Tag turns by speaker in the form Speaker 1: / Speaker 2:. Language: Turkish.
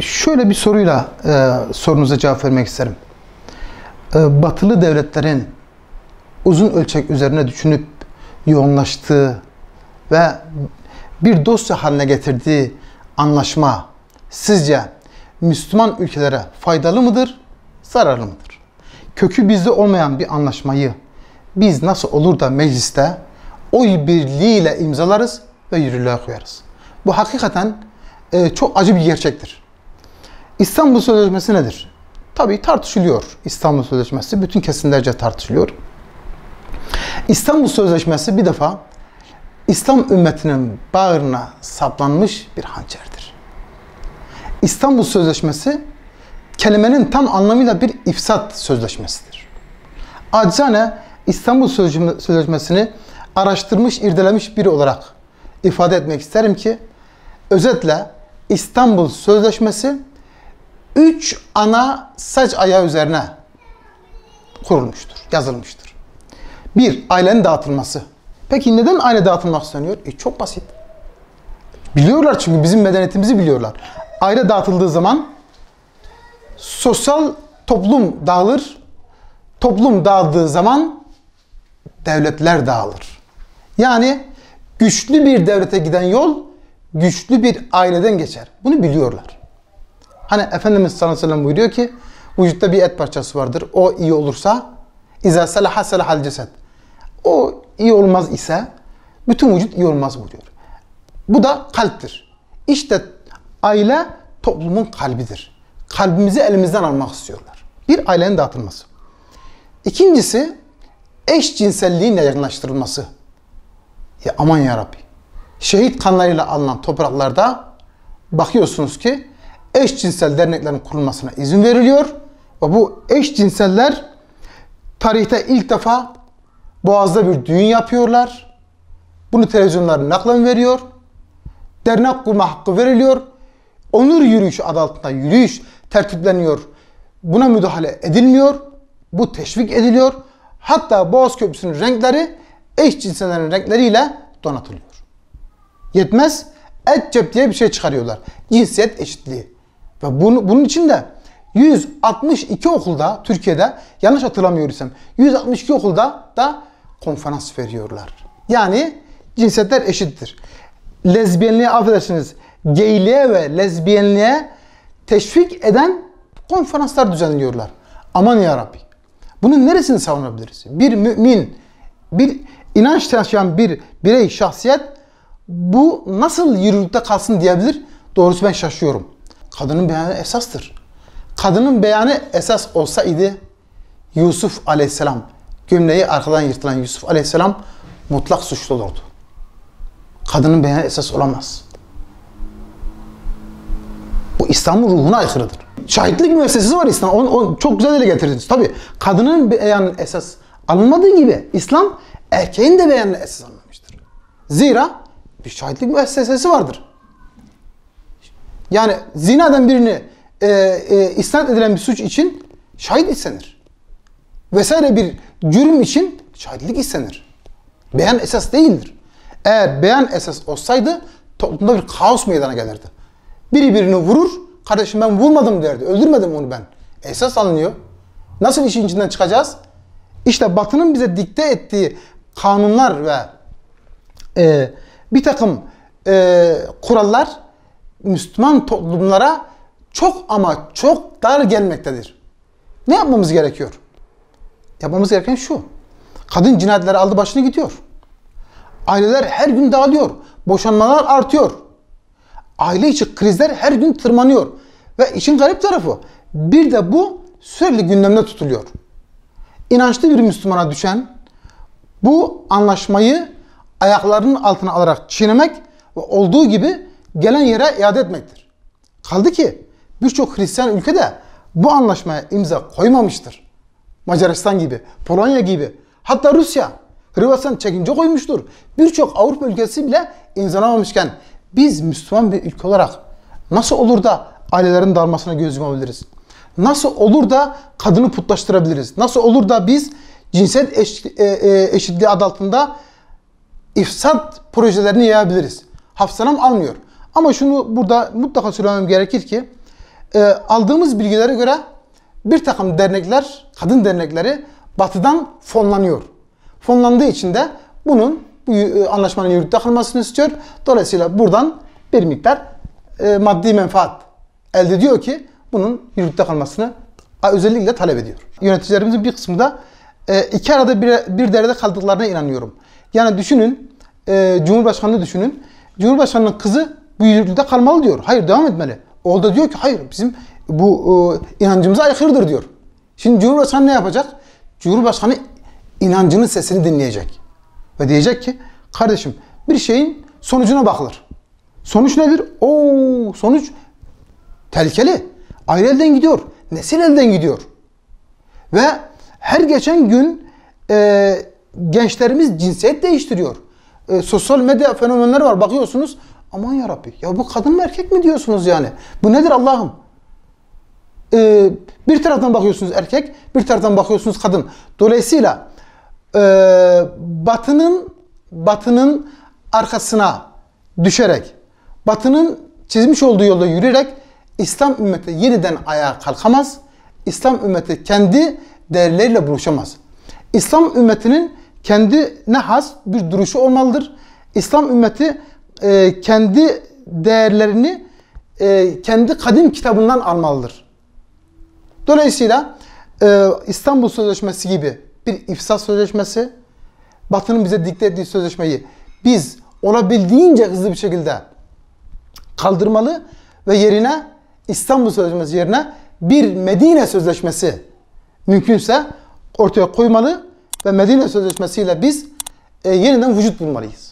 Speaker 1: Şöyle bir soruyla sorunuza cevap vermek isterim. Batılı devletlerin uzun ölçek üzerine düşünüp yoğunlaştığı ve bir dosya haline getirdiği anlaşma sizce Müslüman ülkelere faydalı mıdır, zararlı mıdır? Kökü bizde olmayan bir anlaşmayı biz nasıl olur da mecliste oy birliğiyle imzalarız ve yürürlüğe koyarız? Bu hakikaten çok acı bir gerçektir. İstanbul Sözleşmesi nedir? Tabii tartışılıyor. İstanbul Sözleşmesi bütün kesimlerce tartışılıyor. İstanbul Sözleşmesi bir defa İslam ümmetinin bağrına saplanmış bir hançerdir. İstanbul Sözleşmesi kelimenin tam anlamıyla bir ifsat sözleşmesidir. Acizane İstanbul Sözleşmesi'ni araştırmış, irdelemiş biri olarak ifade etmek isterim ki özetle İstanbul Sözleşmesi 3 ana sac ayağı üzerine kurulmuştur, yazılmıştır. 1. Ailenin dağıtılması. Peki neden aile dağıtılmak isteniyor? Çok basit. Biliyorlar çünkü bizim medeniyetimizi biliyorlar. Aile dağıtıldığı zaman sosyal toplum dağılır. Toplum dağıldığı zaman devletler dağılır. Yani güçlü bir devlete giden yol güçlü bir aileden geçer. Bunu biliyorlar. Hani Efendimiz sallallahu aleyhi ve sellem buyuruyor ki vücutta bir et parçası vardır. O iyi olursa İzâ selaha selahal cesed. O iyi olmaz ise bütün vücut iyi olmaz buyuruyor. Bu da kalptir. İşte aile toplumun kalbidir. Kalbimizi elimizden almak istiyorlar. Bir, ailenin dağıtılması. İkincisi eşcinselliğin yaygınlaştırılması. Ya aman ya Rabbi. Şehit kanlarıyla alınan topraklarda bakıyorsunuz ki eşcinsel derneklerin kurulmasına izin veriliyor ve bu eşcinseller tarihte ilk defa Boğaz'da bir düğün yapıyorlar. Bunu televizyonlar naklen veriyor. Dernek kurma hakkı veriliyor. Onur yürüyüşü adı altında yürüyüş tertipleniyor. Buna müdahale edilmiyor. Bu teşvik ediliyor. Hatta Boğaz Köprüsü'nün renkleri eşcinsellerin renkleriyle donatılıyor. Yetmez. EDCEP diye bir şey çıkarıyorlar. Cinsiyet eşitliği. Ve bunun için de 162 okulda Türkiye'de yanlış hatırlamıyorsam 162 okulda da konferans veriyorlar. Yani cinsiyetler eşittir. Lezbiyenliğe affedersiniz, geyliğe ve lezbiyenliğe teşvik eden konferanslar düzenliyorlar. Aman ya Rabbi. Bunun neresini savunabiliriz? Bir mümin, bir inanç taşıyan bir birey, şahsiyet bu nasıl yürürlükte kalsın diyebilir? Doğrusu ben şaşıyorum. Kadının beyanı esastır. Kadının beyanı esas olsaydı Yusuf Aleyhisselam, gömleği arkadan yırtılan Yusuf Aleyhisselam mutlak suçlu olurdu. Kadının beyanı esas olamaz. Bu İslam'ın ruhuna aykırıdır. Şahitlik müessesesi var İslam. Onu çok güzel dile getirdiniz. Tabii kadının beyanı esas alınmadığı gibi İslam erkeğin de beyanını esas almamıştır. Zira bir şahitlik müessesesi vardır. Yani zinadan birini isnat edilen bir suç için şahit istenir. Vesaire bir cürüm için şahitlik istenir. Beyan esas değildir. Eğer beyan esas olsaydı toplumda bir kaos meydana gelirdi. Biri birini vurur, kardeşim ben vurmadım derdi, öldürmedim onu ben. Esas alınıyor. Nasıl işin içinden çıkacağız? İşte Batı'nın bize dikte ettiği kanunlar ve bir takım kurallar Müslüman toplumlara çok ama çok dar gelmektedir. Ne yapmamız gerekiyor? Yapmamız gereken şu. Kadın cinayetleri aldı başını gidiyor. Aileler her gün dağılıyor. Boşanmalar artıyor. Aile içi krizler her gün tırmanıyor. Ve işin garip tarafı bir de bu sürekli gündemde tutuluyor. İnançlı bir Müslümana düşen bu anlaşmayı ayaklarının altına alarak çiğnemek ve olduğu gibi gelen yere iade etmektir. Kaldı ki birçok Hristiyan ülkede bu anlaşmaya imza koymamıştır. Macaristan gibi, Polonya gibi, hatta Rusya, Hırvatistan çekince koymuştur. Birçok Avrupa ülkesi bile imzalamamışken biz Müslüman bir ülke olarak nasıl olur da ailelerin dağılmasına göz yumabiliriz? Nasıl olur da kadını putlaştırabiliriz? Nasıl olur da biz cinsiyet eşitliği adı altında ifsat projelerini yayabiliriz. Hafsalam almıyor. Ama şunu burada mutlaka söylemem gerekir ki aldığımız bilgilere göre bir takım dernekler, kadın dernekleri batıdan fonlanıyor. Fonlandığı için de bu anlaşmanın yürürlükte kalmasını istiyor. Dolayısıyla buradan bir miktar maddi menfaat elde ediyor ki bunun yürürlükte kalmasını özellikle talep ediyor. Yöneticilerimizin bir kısmı da iki arada bir derede kaldıklarına inanıyorum. Yani düşünün, Cumhurbaşkanı'nı düşünün. Cumhurbaşkanı'nın kızı bu yürürlükte kalmalı diyor. Hayır, devam etmeli. O da diyor ki hayır, bizim bu inancımıza aykırıdır diyor. Şimdi Cumhurbaşkanı ne yapacak? Cumhurbaşkanı inancının sesini dinleyecek. Ve diyecek ki kardeşim bir şeyin sonucuna bakılır. Sonuç nedir? Sonuç tehlikeli. Aile elden gidiyor. Nesil elden gidiyor. Ve her geçen gün gençlerimiz cinsiyet değiştiriyor. Sosyal medya fenomenleri var. Bakıyorsunuz, aman yarabbi, ya bu kadın mı erkek mi diyorsunuz yani? Bu nedir Allah'ım? Bir taraftan bakıyorsunuz erkek, bir taraftan bakıyorsunuz kadın. Dolayısıyla Batı'nın arkasına düşerek, Batı'nın çizmiş olduğu yolda yürüyerek İslam ümmeti yeniden ayağa kalkamaz. İslam ümmeti kendi değerleriyle buluşamaz. İslam ümmetinin kendine has bir duruşu olmalıdır. İslam ümmeti kendi değerlerini kendi kadim kitabından almalıdır. Dolayısıyla İstanbul Sözleşmesi gibi bir ifsat sözleşmesi, Batı'nın bize dikte ettiği sözleşmeyi biz olabildiğince hızlı bir şekilde kaldırmalı ve yerine İstanbul Sözleşmesi yerine bir Medine Sözleşmesi mümkünse ortaya koymalı ve Medine Sözleşmesi ile biz yeniden vücut bulmalıyız.